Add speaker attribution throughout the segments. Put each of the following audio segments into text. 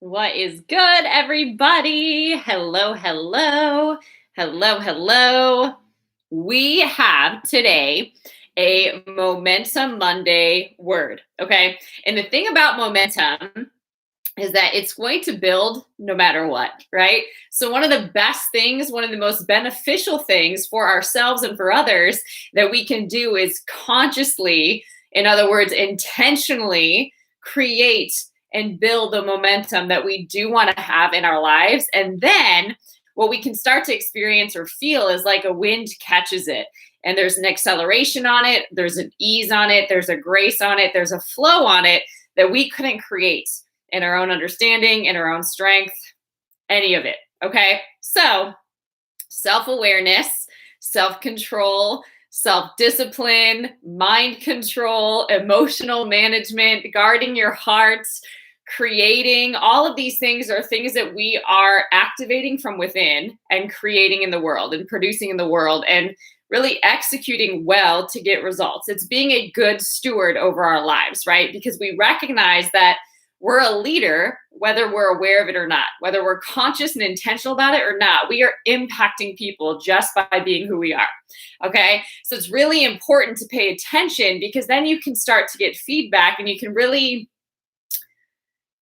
Speaker 1: What is good, everybody? Hello, hello, hello, hello. We have today a Momentum Monday word, okay? And the thing about momentum is that it's going to build no matter what, right? So, one of the best things, one of the most beneficial things for ourselves and for others that we can do is consciously, in other words, intentionally create and build the momentum that we do want to have in our lives. And then what we can start to experience or feel is like a wind catches it. And there's an acceleration on it, there's an ease on it, there's a grace on it, there's a flow on it that we couldn't create in our own understanding, in our own strength, any of it. Okay. So, self awareness, self control, self discipline, mind control, emotional management, guarding your heart, creating, all of these things are things that we are activating from within and creating in the world and producing in the world and really executing well to get results. It's being a good steward over our lives, right? Because we recognize that we're a leader, whether we're aware of it or not, whether we're conscious and intentional about it or not. We are impacting people just by being who we are. Okay. So it's really important to pay attention because then you can start to get feedback and you can really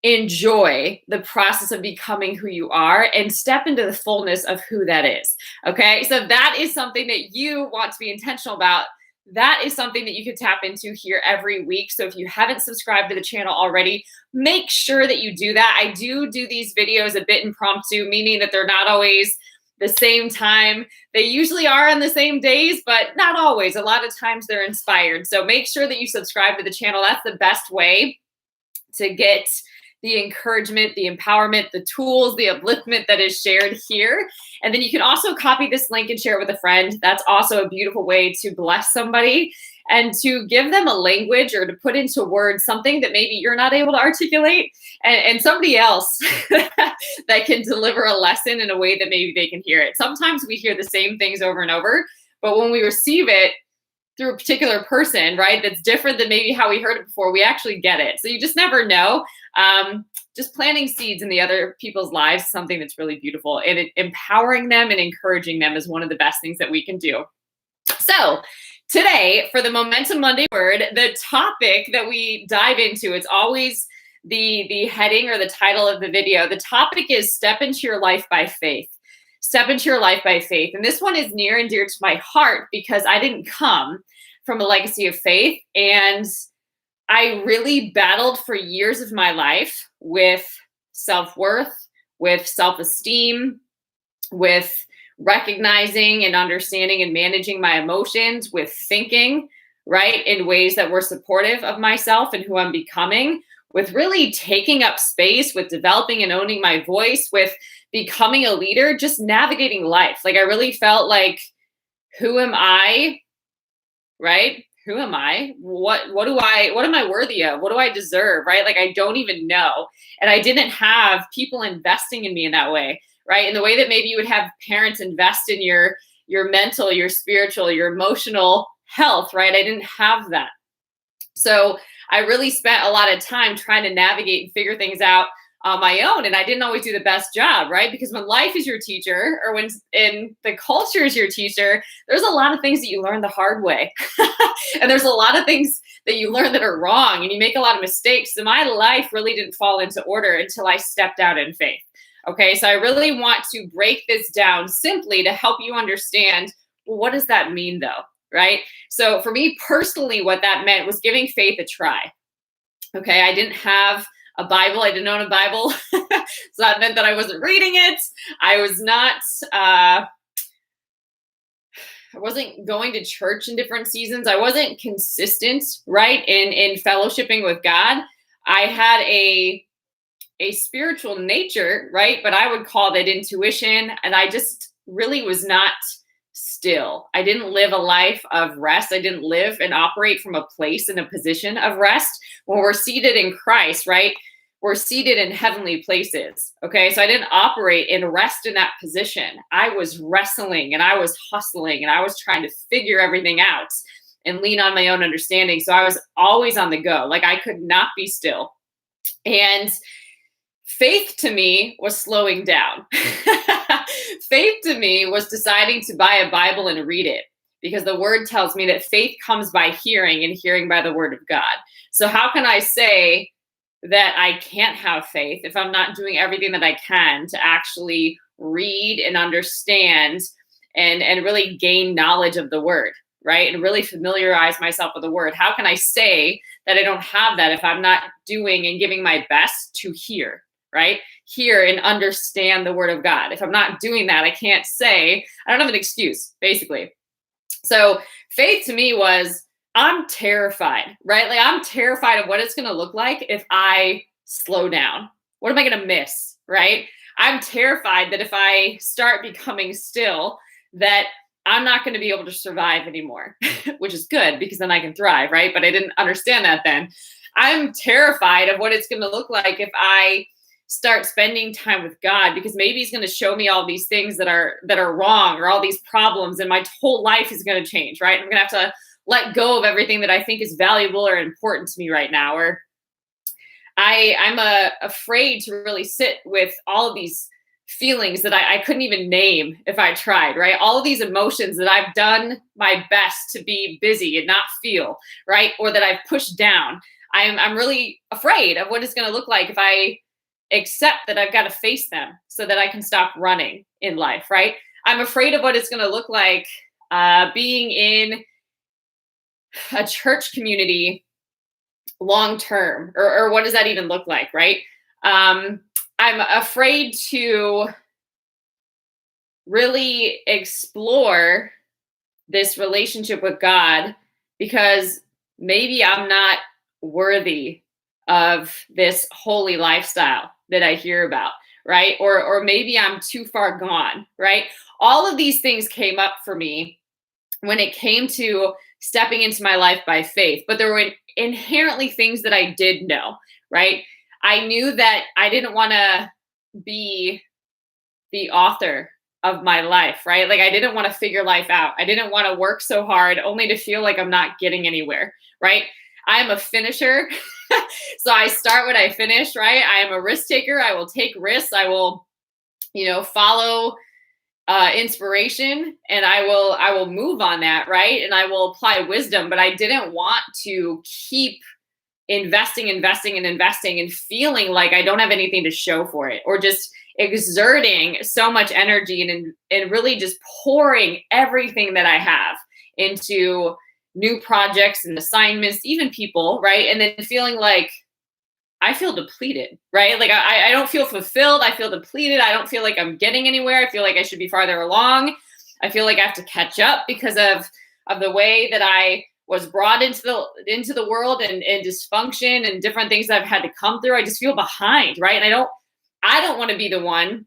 Speaker 1: enjoy the process of becoming who you are and step into the fullness of who that is. Okay. So that is something that you want to be intentional about. That is something that you can tap into here every week. So if you haven't subscribed to the channel already, make sure that you do that. I do these videos a bit impromptu, meaning that they're not always the same time. They usually are on the same days, but not always. A lot of times they're inspired. So make sure that you subscribe to the channel. That's the best way to get the encouragement, the empowerment, the tools, the upliftment that is shared here. And then you can also copy this link and share it with a friend. That's also a beautiful way to bless somebody and to give them a language or to put into words something that maybe you're not able to articulate and somebody else that can deliver a lesson in a way that maybe they can hear it. Sometimes we hear the same things over and over, but when we receive it through a particular person, right, that's different than maybe how we heard it before, we actually get it. So you just never know. Just planting seeds in the other people's lives is something that's really beautiful, and empowering them and encouraging them is one of the best things that we can do. So today, for the Momentum Monday word, the topic that we dive into, it's always the heading or the title of the video. The topic is step into your life by faith. Step into your life by faith. And this one is near and dear to my heart because I didn't come from a legacy of faith, and I really battled for years of my life with self-worth, with self-esteem, with recognizing and understanding and managing my emotions, with thinking, right, in ways that were supportive of myself and who I'm becoming, with really taking up space, with developing and owning my voice, with becoming a leader, just navigating life. Like I really felt like, who am I, right? Who am I? What am I worthy of? What do I deserve? Right? Like I don't even know. And I didn't have people investing in me in that way, right? In the way that maybe you would have parents invest in your mental, your spiritual, your emotional health, right? I didn't have that. So I really spent a lot of time trying to navigate and figure things out on my own. And I didn't always do the best job, right? Because when life is your teacher or when in the culture is your teacher, there's a lot of things that you learn the hard way. And there's a lot of things that you learn that are wrong and you make a lot of mistakes. So my life really didn't fall into order until I stepped out in faith. Okay, so I really want to break this down simply to help you understand, well, what does that mean though, right? So for me personally, what that meant was giving faith a try. Okay, I didn't have a Bible. I didn't own a Bible. So that meant that I wasn't reading it. I was not, I wasn't going to church in different seasons. I wasn't consistent, right, in fellowshipping with God. I had a spiritual nature, right? But I would call that intuition. And I just really was not still. I didn't live a life of rest. I didn't live and operate from a place and a position of rest. When we're seated in Christ, right? We're seated in heavenly places. Okay. So I didn't operate and rest in that position. I was wrestling and I was hustling and I was trying to figure everything out and lean on my own understanding. So I was always on the go. Like I could not be still. And Faith to me was slowing down. Faith to me was deciding to buy a Bible and read it, because the word tells me that faith comes by hearing and hearing by the word of God. So how can I say that I can't have faith if I'm not doing everything that I can to actually read and understand and really gain knowledge of the word, right? And really familiarize myself with the word. How can I say that I don't have that if I'm not doing and giving my best to hear, right? Hear and understand the word of God. If I'm not doing that, I can't say, I don't have an excuse, basically. So faith to me was, I'm terrified, right? Like, I'm terrified of what it's going to look like if I slow down. What am I going to miss, right? I'm terrified that if I start becoming still, that I'm not going to be able to survive anymore, which is good because then I can thrive, right? But I didn't understand that then. I'm terrified of what it's going to look like if I start spending time with God, because maybe he's going to show me all these things that are wrong, or all these problems, and my whole life is going to change, right? I'm going to have to let go of everything that I think is valuable or important to me right now. Or I'm afraid to really sit with all of these feelings that I couldn't even name if I tried, right? All of these emotions that I've done my best to be busy and not feel, right? Or that I've pushed down. I'm really afraid of what it's going to look like if I accept that I've got to face them so that I can stop running in life, right? I'm afraid of what it's going to look like being in a church community long term, or what does that even look like, right? I'm afraid to really explore this relationship with God because maybe I'm not worthy of this holy lifestyle that I hear about, right? Or maybe I'm too far gone, right? All of these things came up for me when it came to stepping into my life by faith, but there were inherently things that I did know, right? I knew that I didn't want to be the author of my life, right? Like, I didn't want to figure life out. I didn't want to work so hard only to feel like I'm not getting anywhere, right? I am a finisher. So I start what I finish, right? I am a risk taker. I will take risks. I will, follow inspiration, and I will move on that, right? And I will apply wisdom, but I didn't want to keep investing and feeling like I don't have anything to show for it, or just exerting so much energy and really just pouring everything that I have into new projects and assignments, even people, right? And then feeling like I feel depleted, right? Like, I don't feel fulfilled. I feel depleted. I don't feel like I'm getting anywhere. I feel like I should be farther along. I feel like I have to catch up because of the way that I was brought into the world, and dysfunction and different things that I've had to come through. I just feel behind, right? And I don't want to be the one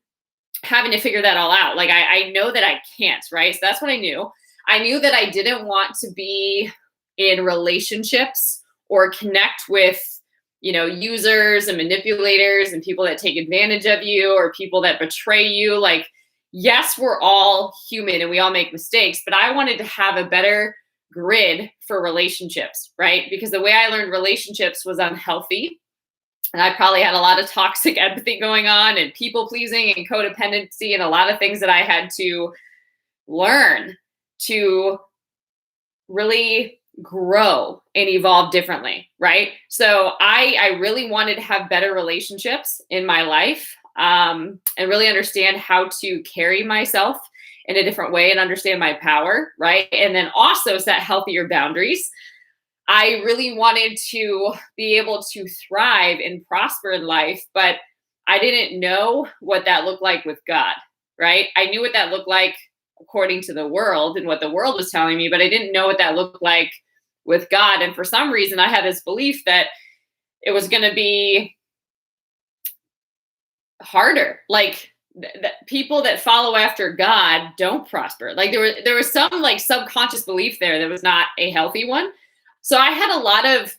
Speaker 1: having to figure that all out. Like, I know that I can't, right? So that's what I knew. I knew that I didn't want to be in relationships or connect with, users and manipulators and people that take advantage of you, or people that betray you. Like, yes, we're all human and we all make mistakes, but I wanted to have a better grid for relationships, right? Because the way I learned relationships was unhealthy. And I probably had a lot of toxic empathy going on, and people pleasing and codependency, and a lot of things that I had to learn to really grow and evolve differently, right? So I really wanted to have better relationships in my life, and really understand how to carry myself in a different way and understand my power, right? And then also set healthier boundaries. I really wanted to be able to thrive and prosper in life, but I didn't know what that looked like with God, right? I knew what that looked like according to the world and what the world was telling me, but I didn't know what that looked like with God. And for some reason, I had this belief that it was going to be harder. Like, people that follow after God don't prosper. Like, there was some like subconscious belief there that was not a healthy one. So I had a lot of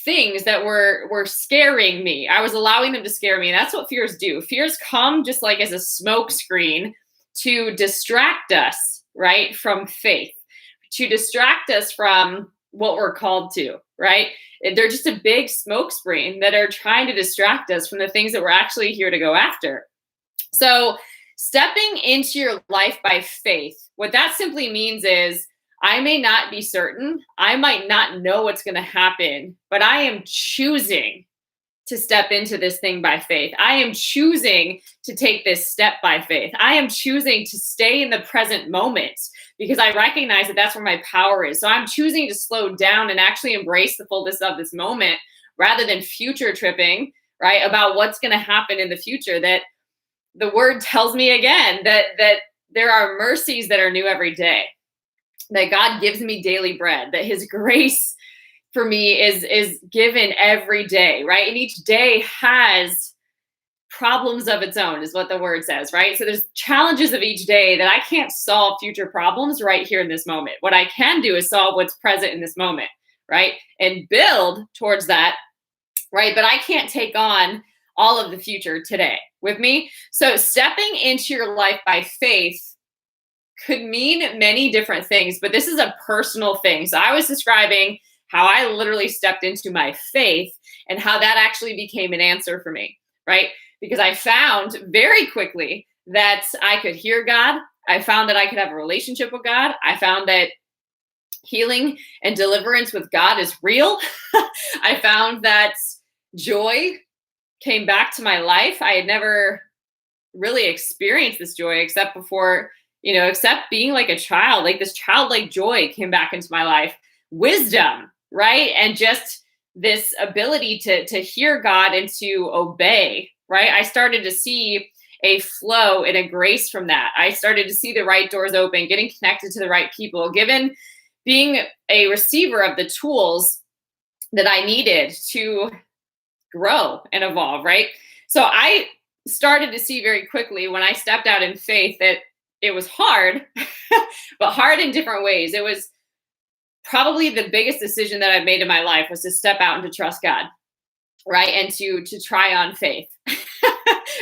Speaker 1: things that were scaring me. I was allowing them to scare me. And that's what fears do. Fears come just like as a smoke screen to distract us, right, from faith, to distract us from what we're called to, right? They're just a big smoke screen that are trying to distract us from the things that we're actually here to go after. So, stepping into your life by faith, what that simply means is I may not be certain, I might not know what's going to happen, but I am choosing to step into this thing by faith. I am choosing to take this step by faith. I am choosing to stay in the present moment because I recognize that that's where my power is. So I'm choosing to slow down and actually embrace the fullness of this moment rather than future tripping, right? About what's going to happen in the future. That the word tells me again that there are mercies that are new every day, that God gives me daily bread, that his grace for me is given every day, right? And each day has problems of its own, is what the word says, right? So there's challenges of each day that I can't solve future problems right here in this moment. What I can do is solve what's present in this moment, right? And build towards that, right? But I can't take on all of the future today with me. So stepping into your life by faith could mean many different things, but this is a personal thing. So I was describing how I literally stepped into my faith and how that actually became an answer for me, right? Because I found very quickly that I could hear God. I found that I could have a relationship with God. I found that healing and deliverance with God is real. I found that joy came back to my life. I had never really experienced this joy except before, except being like a child. Like this childlike joy came back into my life. Wisdom, right? And just this ability to hear God and to obey, right? I started to see a flow and a grace from that. I started to see the right doors open, getting connected to the right people, being a receiver of the tools that I needed to grow and evolve, right? So I started to see very quickly when I stepped out in faith that it was hard, but hard in different ways. It was probably the biggest decision that I've made in my life was to step out and to trust God, right? And to try on faith,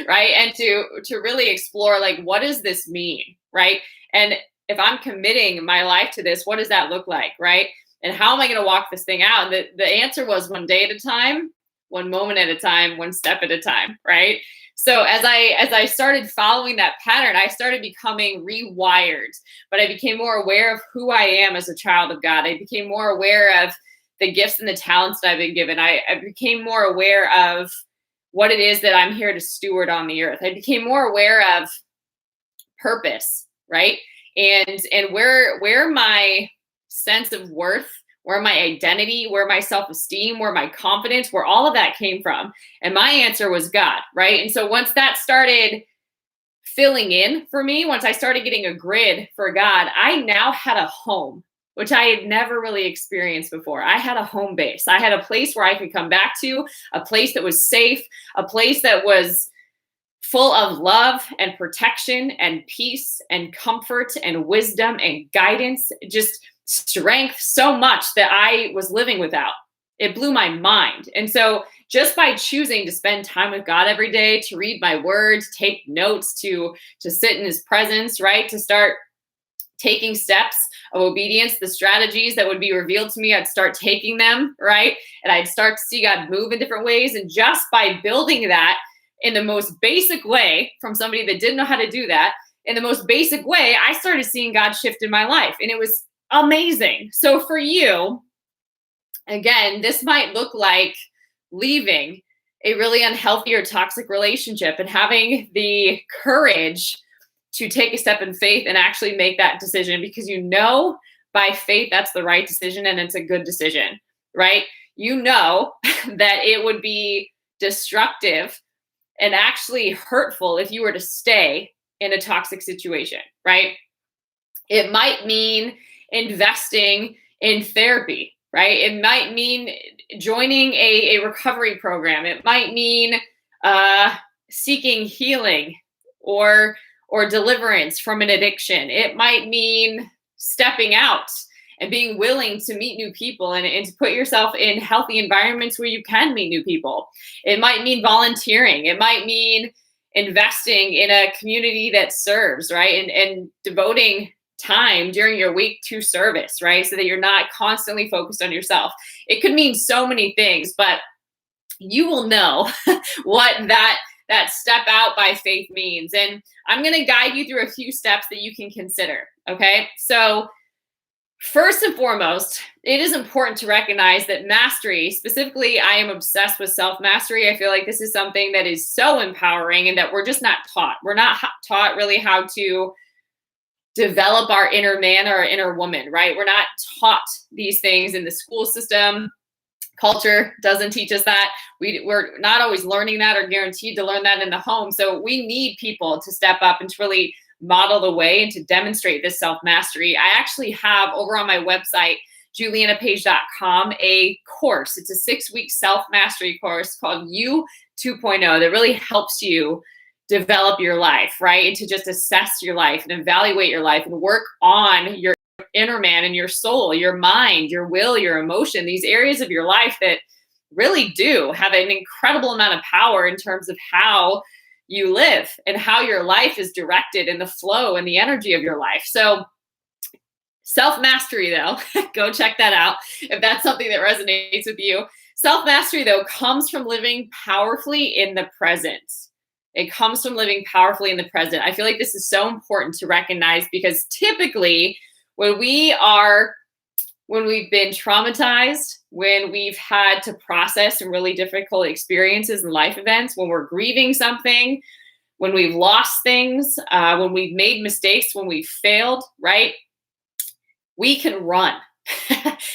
Speaker 1: right? And to really explore, like, what does this mean, right? And if I'm committing my life to this, what does that look like, right? And how am I going to walk this thing out? And the answer was one day at a time, one moment at a time, one step at a time, right? So as I started following that pattern, I started becoming rewired, but I became more aware of who I am as a child of God. I became more aware of the gifts and the talents that I've been given. I became more aware of what it is that I'm here to steward on the earth. I became more aware of purpose, right? And where my sense of worth, where my identity, where my self-esteem, where my confidence, where all of that came from. And my answer was God, right? And so once that started filling in for me, once I started getting a grid for God, I now had a home, which I had never really experienced before. I had a home base. I had a place where I could come back to, a place that was safe, a place that was full of love and protection and peace and comfort and wisdom and guidance, just strength, so much that I was living without. It blew my mind. And so just by choosing to spend time with God every day, to read my words, take notes, to sit in his presence, right? To start taking steps of obedience, the strategies that would be revealed to me, I'd start taking them, right? And I'd start to see God move in different ways. And just by building that in the most basic way from somebody that didn't know how to do that, in the most basic way, I started seeing God shift in my life. And it was amazing. So for you, again, this might look like leaving a really unhealthy or toxic relationship and having the courage to take a step in faith and actually make that decision, because you know by faith that's the right decision and it's a good decision, right? You know that it would be destructive and actually hurtful if you were to stay in a toxic situation, right? It might mean investing in therapy, right? It might mean joining a recovery program. It might mean seeking healing or deliverance from an addiction. It might mean stepping out and being willing to meet new people and to put yourself in healthy environments where you can meet new people. It might mean volunteering. It might mean investing in a community that serves, right? And devoting time during your week to service, right? So that you're not constantly focused on yourself. It could mean so many things, but you will know what that step out by faith means. And I'm going to guide you through a few steps that you can consider. Okay. So first and foremost, it is important to recognize that mastery, specifically, I am obsessed with self-mastery. I feel like this is something that is so empowering and that we're just not taught. We're not taught really how to develop our inner man or our inner woman, right? We're not taught these things in the school system. Culture doesn't teach us that. We're not always learning that or guaranteed to learn that in the home. So we need people to step up and to really model the way and to demonstrate this self-mastery. I actually have over on my website, julianapage.com, a course. It's a 6-week self-mastery course called You 2.0 that really helps you develop your life, right? And to just assess your life and evaluate your life and work on your inner man and your soul, your mind, your will, your emotion, these areas of your life that really do have an incredible amount of power in terms of how you live and how your life is directed and the flow and the energy of your life. So self-mastery, though, go check that out if that's something that resonates with you. Self-mastery, though, comes from living powerfully in the present. It comes from living powerfully in the present. I feel like this is so important to recognize because typically when we've been traumatized, when we've had to process some really difficult experiences and life events, when we're grieving something, when we've lost things, when we've made mistakes, when we've failed, right? We can run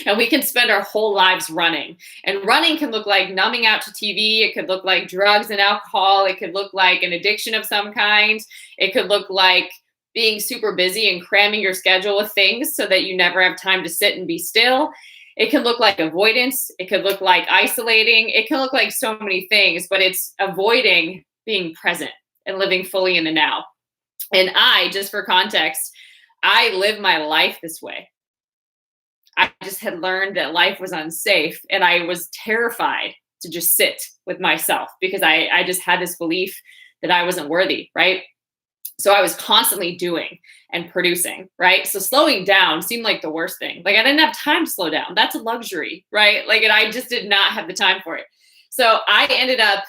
Speaker 1: and we can spend our whole lives running. And running can look like numbing out to TV. It could look like drugs and alcohol. It could look like an addiction of some kind. It could look like being super busy and cramming your schedule with things so that you never have time to sit and be still. It can look like avoidance. It could look like isolating. It can look like so many things, but it's avoiding being present and living fully in the now. And just for context, I live my life this way. I just had learned that life was unsafe and I was terrified to just sit with myself because I just had this belief that I wasn't worthy, right? So I was constantly doing and producing, right? So slowing down seemed like the worst thing. Like I didn't have time to slow down. That's a luxury, right? Like, and I just did not have the time for it. So I ended up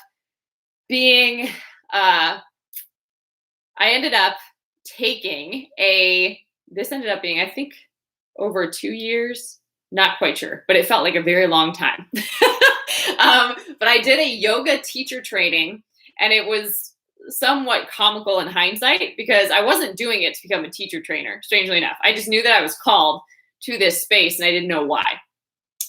Speaker 1: this ended up being, I think, over 2 years, not quite sure, but it felt like a very long time. But I did a yoga teacher training and it was somewhat comical in hindsight because I wasn't doing it to become a teacher trainer, strangely enough. I just knew that I was called to this space and I didn't know why.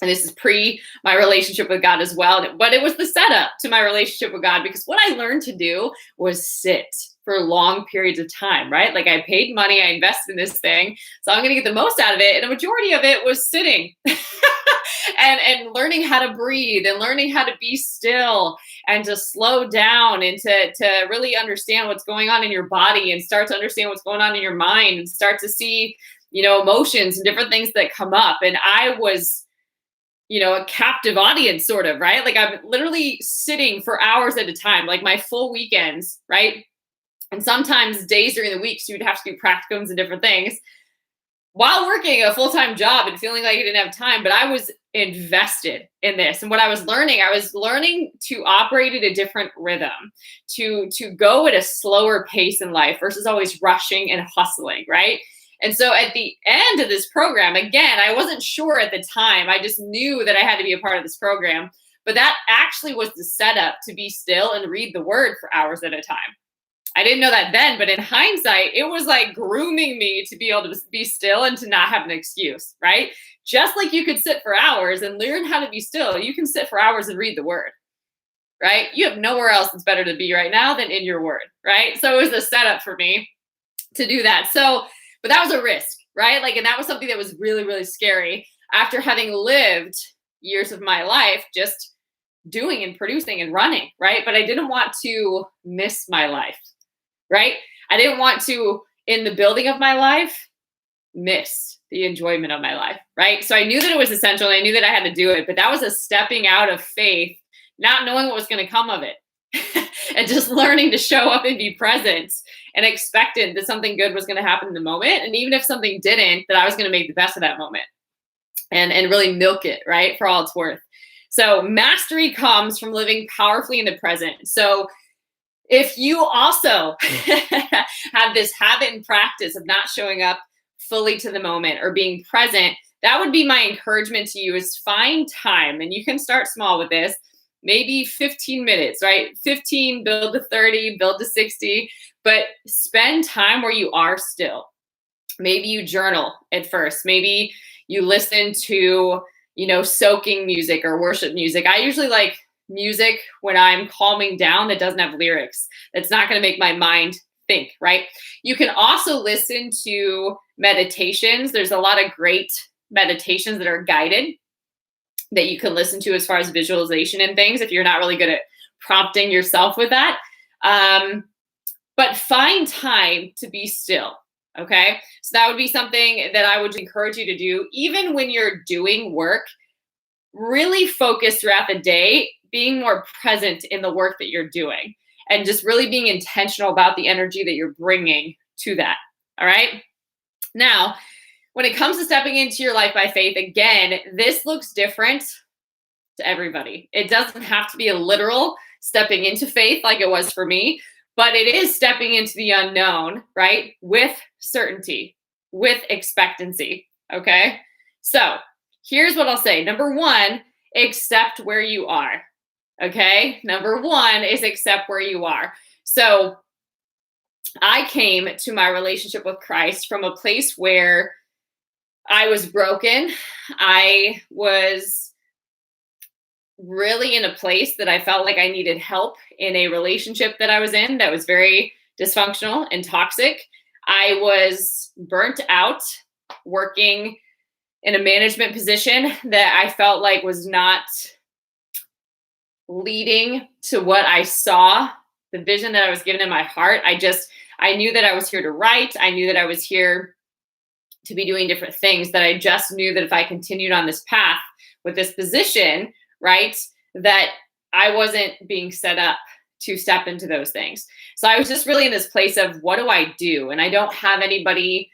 Speaker 1: And this is pre my relationship with God as well. But it was the setup to my relationship with God because what I learned to do was sit for long periods of time, right? Like I paid money, I invested in this thing, so I'm going to get the most out of it. And the majority of it was sitting and learning how to breathe and learning how to be still and to slow down and to really understand what's going on in your body and start to understand what's going on in your mind and start to see, emotions and different things that come up. And I was, a captive audience sort of, right? Like I'm literally sitting for hours at a time, like my full weekends, right? And sometimes days during the week, so you'd have to do practicums and different things while working a full-time job and feeling like I didn't have time, but I was invested in this. And what I was learning to operate at a different rhythm, to go at a slower pace in life versus always rushing and hustling, right? And so at the end of this program, again, I wasn't sure at the time. I just knew that I had to be a part of this program. But that actually was the setup to be still and read the word for hours at a time. I didn't know that then, but in hindsight, it was like grooming me to be able to be still and to not have an excuse, right? Just like you could sit for hours and learn how to be still, you can sit for hours and read the word, right? You have nowhere else that's better to be right now than in your word, right? So it was a setup for me to do that. But that was a risk, right? Like, and that was something that was really, really scary after having lived years of my life just doing and producing and running, right? But I didn't want to miss my life, right? I didn't want to, in the building of my life, miss the enjoyment of my life, right? So I knew that it was essential and I knew that I had to do it, but that was a stepping out of faith, not knowing what was going to come of it. and just learning to show up and be present and expectant that something good was going to happen in the moment. And even if something didn't, that I was going to make the best of that moment and really milk it, right, for all it's worth. So mastery comes from living powerfully in the present. So if you also have this habit and practice of not showing up fully to the moment or being present, that would be my encouragement to you, is find time. And you can start small with this, maybe 15 minutes, right? 15, build to 30, build to 60, but spend time where you are still. Maybe you journal at first. Maybe you listen to, soaking music or worship music. I usually like music when I'm calming down that doesn't have lyrics. That's not going to make my mind think, right? You can also listen to meditations. There's a lot of great meditations that are guided that you can listen to as far as visualization and things if you're not really good at prompting yourself with that. But find time to be still. Okay. So that would be something that I would encourage you to do. Even when you're doing work, really focus throughout the day, being more present in the work that you're doing and just really being intentional about the energy that you're bringing to that. All right. Now, when it comes to stepping into your life by faith, again, this looks different to everybody. It doesn't have to be a literal stepping into faith like it was for me, but it is stepping into the unknown, right? With certainty, with expectancy, okay? So here's what I'll say. Number one, accept where you are, okay? Number one is accept where you are. So I came to my relationship with Christ from a place where I was broken. I was really in a place that I felt like I needed help in a relationship that I was in that was very dysfunctional and toxic. I was burnt out working in a management position that I felt like was not leading to what I saw, the vision that I was given in my heart. I knew that I was here to write. I knew that I was here to be doing different things, that I just knew that if I continued on this path with this position, right, that I wasn't being set up to step into those things. So I was just really in this place of, what do I do? And I don't have anybody,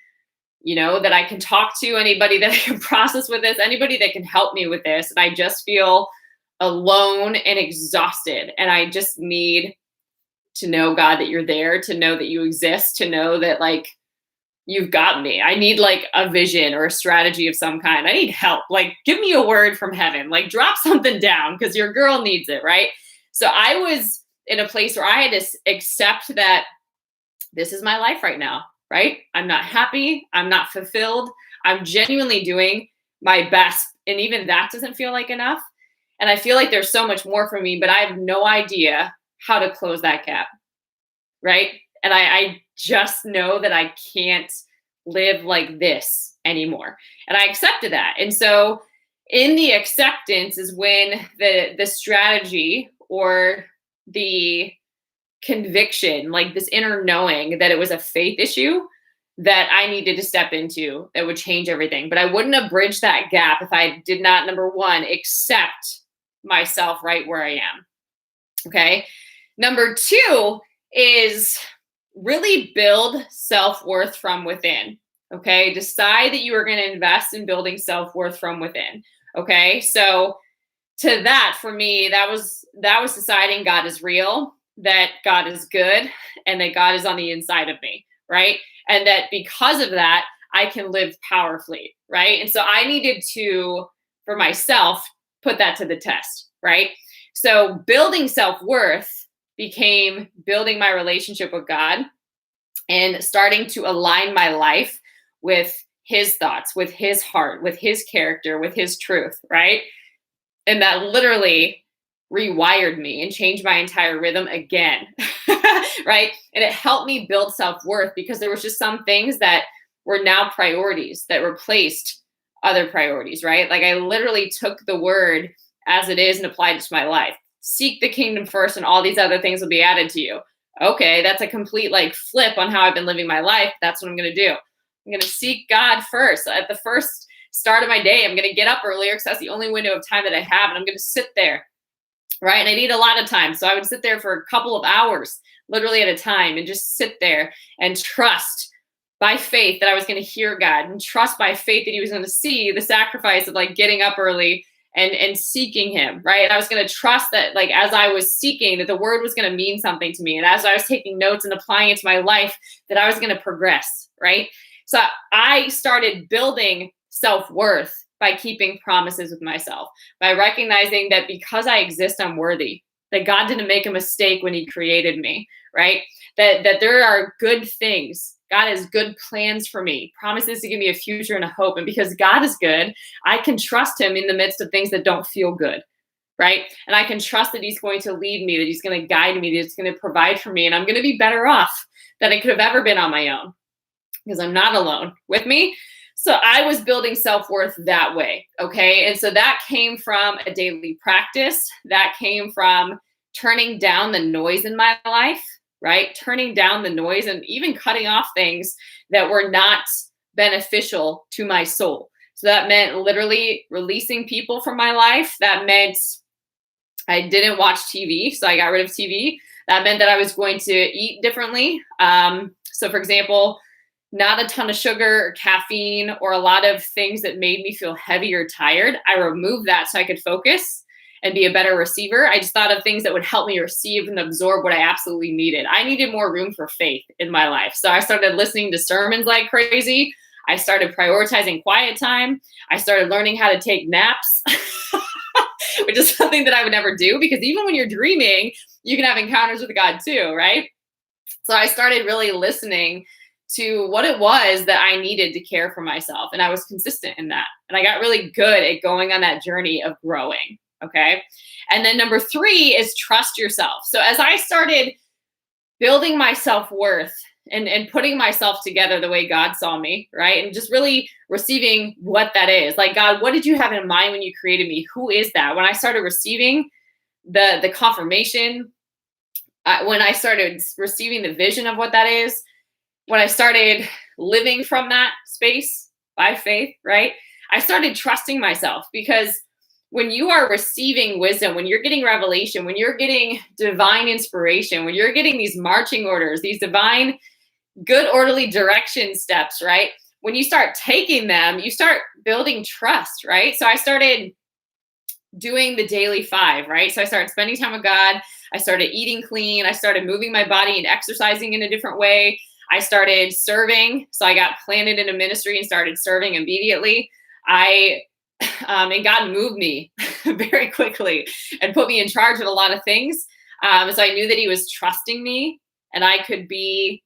Speaker 1: that I can talk to, anybody that I can process with this, anybody that can help me with this. And I just feel alone and exhausted. And I just need to know, God, that you're there, to know that you exist, to know that you've got me. I need a vision or a strategy of some kind. I need help. Give me a word from heaven, drop something down because your girl needs it. Right. So I was in a place where I had to accept that this is my life right now. Right. I'm not happy. I'm not fulfilled. I'm genuinely doing my best. And even that doesn't feel like enough. And I feel like there's so much more for me, but I have no idea how to close that gap. Right. And I just know that I can't live like this anymore. And I accepted that. And so in the acceptance is when the strategy or the conviction, this inner knowing that it was a faith issue that I needed to step into that would change everything. But I wouldn't have bridged that gap if I did not, number one, accept myself right where I am. Okay. Number two is really build self-worth from within. Okay. Decide that you are going to invest in building self-worth from within. Okay. So to that, for me, that was deciding God is real, that God is good, and that God is on the inside of me. Right. And that because of that, I can live powerfully. Right. And so I needed to, for myself, put that to the test. Right. So building self-worth became building my relationship with God and starting to align my life with his thoughts, with his heart, with his character, with his truth, right? And that literally rewired me and changed my entire rhythm again, right? And it helped me build self-worth because there was just some things that were now priorities that replaced other priorities, right? I literally took the word as it is and applied it to my life. Seek the kingdom first and all these other things will be added to you. Okay, that's a complete flip on how I've been living my life. That's what I'm going to do. I'm going to seek God first. At the first start of my day, I'm going to get up earlier because that's the only window of time that I have. And I'm going to sit there right? And I need a lot of time. So I would sit there for a couple of hours, literally at a time, and just sit there and trust by faith that I was going to hear God, and trust by faith that he was going to see the sacrifice of like getting up early and seeking him, right? And I was going to trust that, like, as I was seeking, that the word was going to mean something to me. And as I was taking notes and applying it to my life, that I was going to progress, right? So I started building self-worth by keeping promises with myself, by recognizing that because I exist, I'm worthy, that God didn't make a mistake when he created me, right? That there are good things. God has good plans for me, promises to give me a future and a hope. And because God is good, I can trust him in the midst of things that don't feel good, right? And I can trust that he's going to lead me, that he's going to guide me, that he's going to provide for me. And I'm going to be better off than I could have ever been on my own, because I'm not alone with me. So I was building self-worth that way, okay? And so that came from a daily practice. That came from turning down the noise in my life, right? Turning down the noise and even cutting off things that were not beneficial to my soul. So that meant literally releasing people from my life. That meant I didn't watch TV, so I got rid of TV. That meant that I was going to eat differently. So for example, not a ton of sugar or caffeine or a lot of things that made me feel heavy or tired. I removed that so I could focus and be a better receiver. I just thought of things that would help me receive and absorb what I absolutely needed. I needed more room for faith in my life. So I started listening to sermons like crazy. I started prioritizing quiet time. I started learning how to take naps, which is something that I would never do, because even when you're dreaming, you can have encounters with God too, right? So I started really listening to what it was that I needed to care for myself. And I was consistent in that. And I got really good at going on that journey of growing. Okay. And then number 3 is trust yourself. So as I started building my self-worth and putting myself together the way God saw me, right? And just really receiving what that is. Like, God, what did you have in mind when you created me? Who is that? When I started receiving the confirmation, when I started receiving the vision of what that is, when I started living from that space by faith, right? I started trusting myself, because when you are receiving wisdom, when you're getting revelation, when you're getting divine inspiration, when you're getting these marching orders, these divine, good, orderly direction steps, right? When you start taking them, you start building trust, right? So I started doing the daily 5, right? So I started spending time with God. I started eating clean. I started moving my body and exercising in a different way. I started serving. So I got planted in a ministry and started serving immediately. And God moved me very quickly and put me in charge of a lot of things. So I knew that he was trusting me and I could be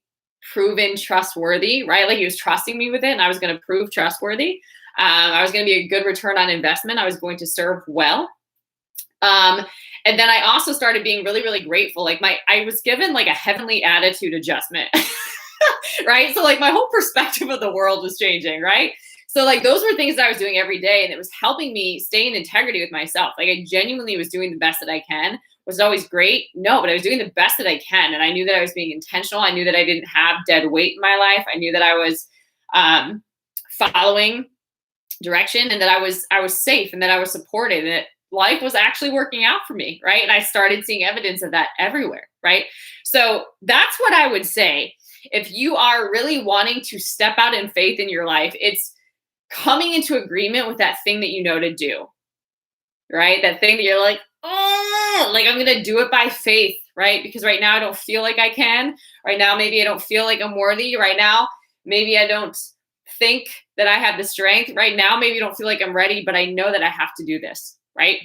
Speaker 1: proven trustworthy, right? Like he was trusting me with it and I was going to prove trustworthy. I was going to be a good return on investment. I was going to serve well. And then I also started being really, really grateful. Like I was given like a heavenly attitude adjustment, right? So like my whole perspective of the world was changing, right? So like those were things that I was doing every day, and it was helping me stay in integrity with myself. Like I genuinely was doing the best that I can. Was it always great? No, but I was doing the best that I can. And I knew that I was being intentional. I knew that I didn't have dead weight in my life. I knew that I was following direction, and that I was safe, and that I was supported, and that life was actually working out for me, right? And I started seeing evidence of that everywhere, right? So that's what I would say. If you are really wanting to step out in faith in your life, it's coming into agreement with that thing that you know to do, right? That thing that you're like, oh, like I'm going to do it by faith, right? Because right now I don't feel like I can. Right now, maybe I don't feel like I'm worthy. Right now, maybe I don't think that I have the strength. Right now, maybe I don't feel like I'm ready, but I know that I have to do this, right?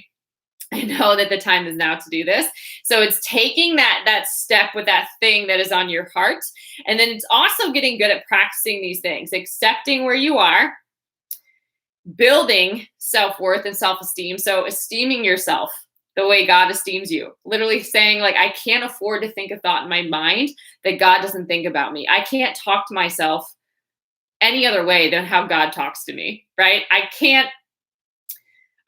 Speaker 1: I know that the time is now to do this. So it's taking that step with that thing that is on your heart. And then it's also getting good at practicing these things, accepting where you are, building self-worth and self-esteem. So esteeming yourself the way God esteems you. Literally saying like, I can't afford to think a thought in my mind that God doesn't think about me. I can't talk to myself any other way than how God talks to me, right? I can't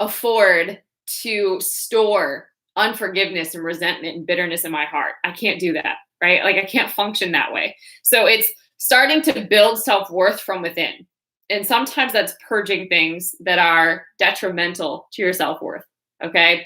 Speaker 1: afford to store unforgiveness and resentment and bitterness in my heart. I can't do that, right? Like I can't function that way. So it's starting to build self-worth from within. And sometimes that's purging things that are detrimental to your self-worth, okay?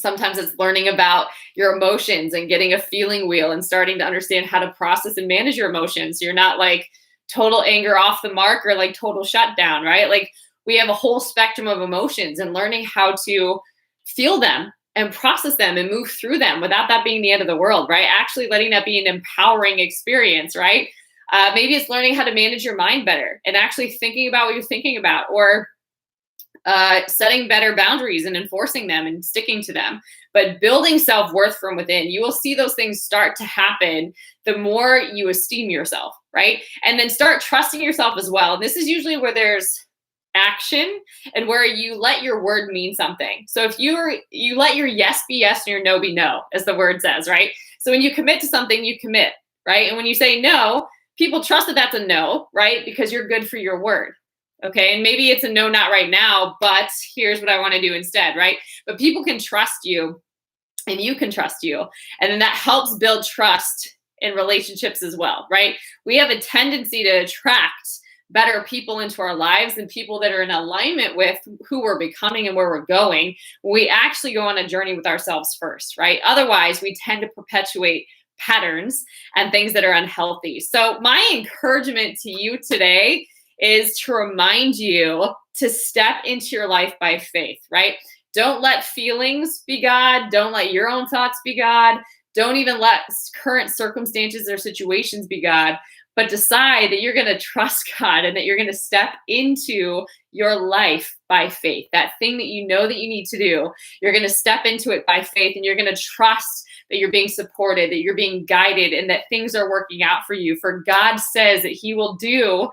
Speaker 1: Sometimes it's learning about your emotions and getting a feeling wheel and starting to understand how to process and manage your emotions. So you're not like total anger off the mark or like total shutdown, right? Like we have a whole spectrum of emotions, and learning how to feel them and process them and move through them without that being the end of the world, right? Actually letting that be an empowering experience, right? Maybe it's learning how to manage your mind better and actually thinking about what you're thinking about, or setting better boundaries and enforcing them and sticking to them. But building self-worth from within, you will see those things start to happen the more you esteem yourself, right? And then start trusting yourself as well. And this is usually where there's action and where you let your word mean something. So if you let your yes be yes and your no be no, as the word says, right? So when you commit to something, you commit, right? And when you say no, people trust that that's a no, right? Because you're good for your word. Okay. And maybe it's a no, not right now, but here's what I want to do instead, right? But people can trust you and you can trust you. And then that helps build trust in relationships as well, right? We have a tendency to attract better people into our lives and people that are in alignment with who we're becoming and where we're going. We actually go on a journey with ourselves first, right? Otherwise, we tend to perpetuate patterns and things that are unhealthy. So my encouragement to you today is to remind you to step into your life by faith, right? Don't let feelings be God. Don't let your own thoughts be God. Don't even let current circumstances or situations be God, but decide that you're going to trust God and that you're going to step into your life by faith. That thing that you know that you need to do, you're going to step into it by faith, and you're going to trust that you're being supported, that you're being guided, and that things are working out for you. For God says that he will do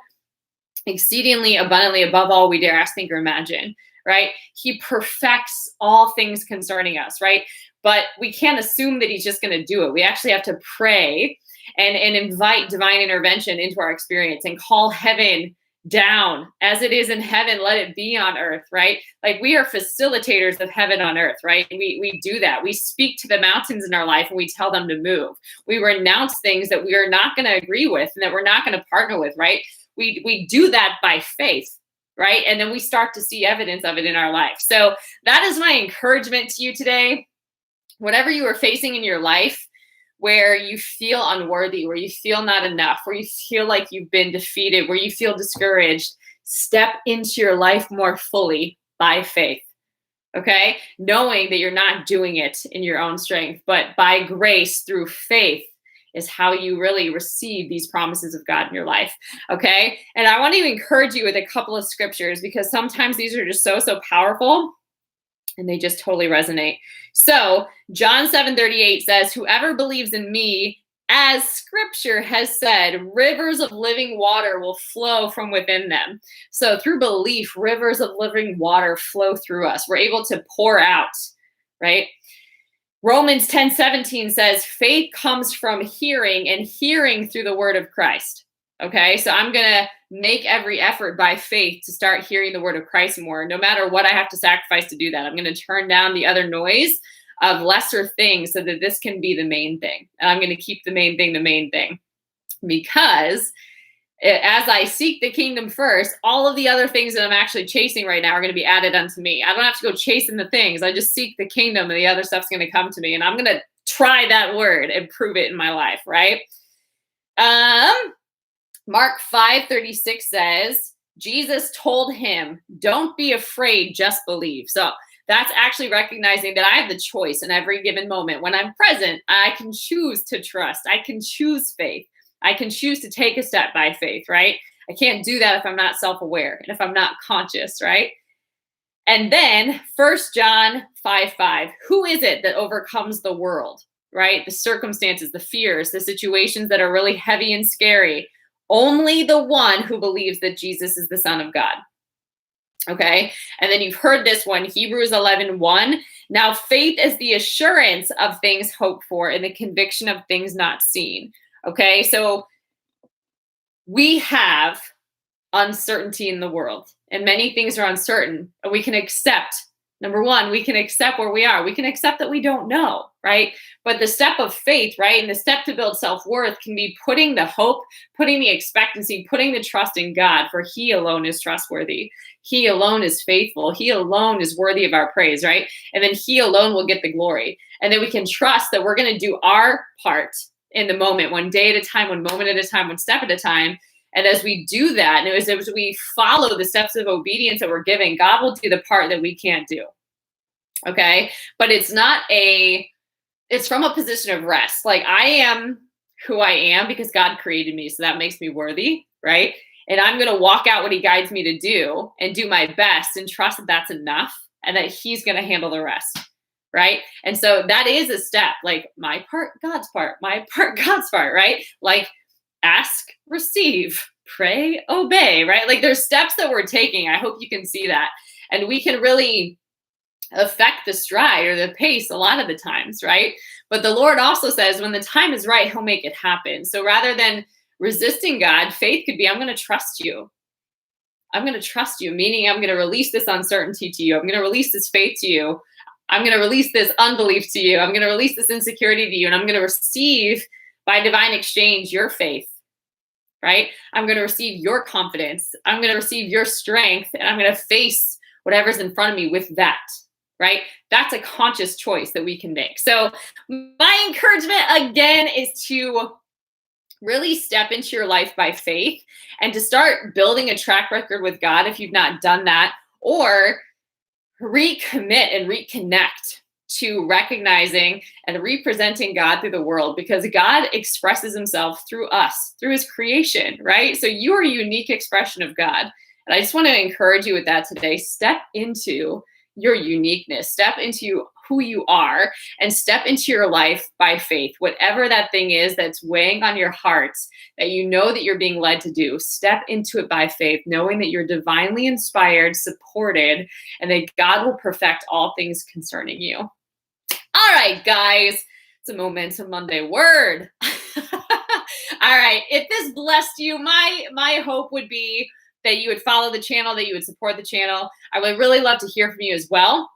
Speaker 1: exceedingly abundantly above all we dare ask, think, or imagine, right? He perfects all things concerning us, right? But we can't assume that he's just going to do it. We actually have to pray and invite divine intervention into our experience and call heaven down. As it is in heaven, let it be on earth, right? Like we are facilitators of heaven on earth, right? We do that. We speak to the mountains in our life and we tell them to move. We renounce things that we are not going to agree with and that we're not going to partner with, right? We do that by faith, right? And then we start to see evidence of it in our life. So that is my encouragement to you today. Whatever you are facing in your life, where you feel unworthy, where you feel not enough, where you feel like you've been defeated, where you feel discouraged, step into your life more fully by faith, okay? Knowing that you're not doing it in your own strength, but by grace through faith is how you really receive these promises of God in your life, okay? And I want to encourage you with a couple of scriptures because sometimes these are just so powerful and they just totally resonate. So John 7:38 says, whoever believes in me, as scripture has said, rivers of living water will flow from within them. So through belief, rivers of living water flow through us. We're able to pour out, right? Romans 10:17 says, faith comes from hearing, and hearing through the word of Christ. Okay, so I'm going to make every effort by faith to start hearing the word of Christ more, no matter what I have to sacrifice to do that. I'm going to turn down the other noise of lesser things so that this can be the main thing. And I'm going to keep the main thing, because as I seek the kingdom first, all of the other things that I'm actually chasing right now are going to be added unto me. I don't have to go chasing the things. I just seek the kingdom and the other stuff's going to come to me. And I'm going to try that word and prove it in my life, right? Mark 5:36 says, Jesus told him, don't be afraid, just believe. So that's actually recognizing that I have the choice in every given moment. When I'm present, I can choose to trust. I can choose faith. I can choose to take a step by faith, right? I can't do that if I'm not self-aware and if I'm not conscious, right? And then 1 John 5:5, who is it that overcomes the world, right? The circumstances, the fears, the situations that are really heavy and scary. Only the one who believes that Jesus is the Son of God. Okay. And then you've heard this one, Hebrews 11:1. Now faith is the assurance of things hoped for and the conviction of things not seen. Okay. So we have uncertainty in the world and many things are uncertain, and we can accept. Number one, we can accept where we are. We can accept that we don't know, right? But the step of faith, right? And the step to build self-worth can be putting the hope, putting the expectancy, putting the trust in God, for he alone is trustworthy. He alone is faithful. He alone is worthy of our praise, right? And then he alone will get the glory. And then we can trust that we're going to do our part in the moment, one day at a time, one moment at a time, one step at a time. And as we do that, and as we follow the steps of obedience that we're giving, God will do the part that we can't do. Okay? But it's from a position of rest. Like, I am who I am because God created me. So that makes me worthy, right? And I'm going to walk out what he guides me to do and do my best and trust that that's enough and that he's going to handle the rest. Right. And so that is a step, like my part, God's part, my part, God's part, right? Like, ask, receive, pray, obey, right? Like, there's steps that we're taking. I hope you can see that. And we can really affect the stride or the pace a lot of the times, right? But the Lord also says when the time is right, he'll make it happen. So rather than resisting God, faith could be, I'm going to trust you. I'm going to trust you, meaning I'm going to release this uncertainty to you. I'm going to release this faith to you. I'm going to release this unbelief to you. I'm going to release this insecurity to you. And I'm going to receive by divine exchange your faith, right? I'm going to receive your confidence. I'm going to receive your strength. And I'm going to face whatever's in front of me with that, right? That's a conscious choice that we can make. So my encouragement again is to really step into your life by faith and to start building a track record with God if you've not done that, or recommit and reconnect to recognizing and representing God through the world, because God expresses himself through us, through his creation, right? So you are a unique expression of God. And I just want to encourage you with that today. Step into your uniqueness, step into who you are, and step into your life by faith. Whatever that thing is that's weighing on your heart that you know that you're being led to do, step into it by faith, knowing that you're divinely inspired, supported, and that God will perfect all things concerning you. All right, guys, it's a Momentum Monday word. All right, if this blessed you, my hope would be that you would follow the channel, that you would support the channel. I would really love to hear from you as well.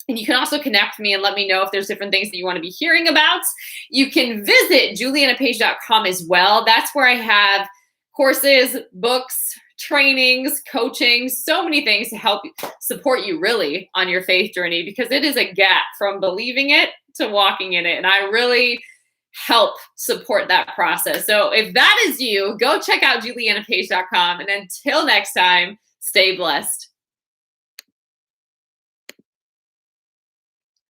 Speaker 1: And you can also connect with me and let me know if there's different things that you want to be hearing about. You can visit julianapage.com as well. That's where I have courses, books, trainings, coaching, so many things to help support you really on your faith journey, because it is a gap from believing it to walking in it. And I really help support that process. So if that is you, go check out julianapage.com. And until next time, stay blessed.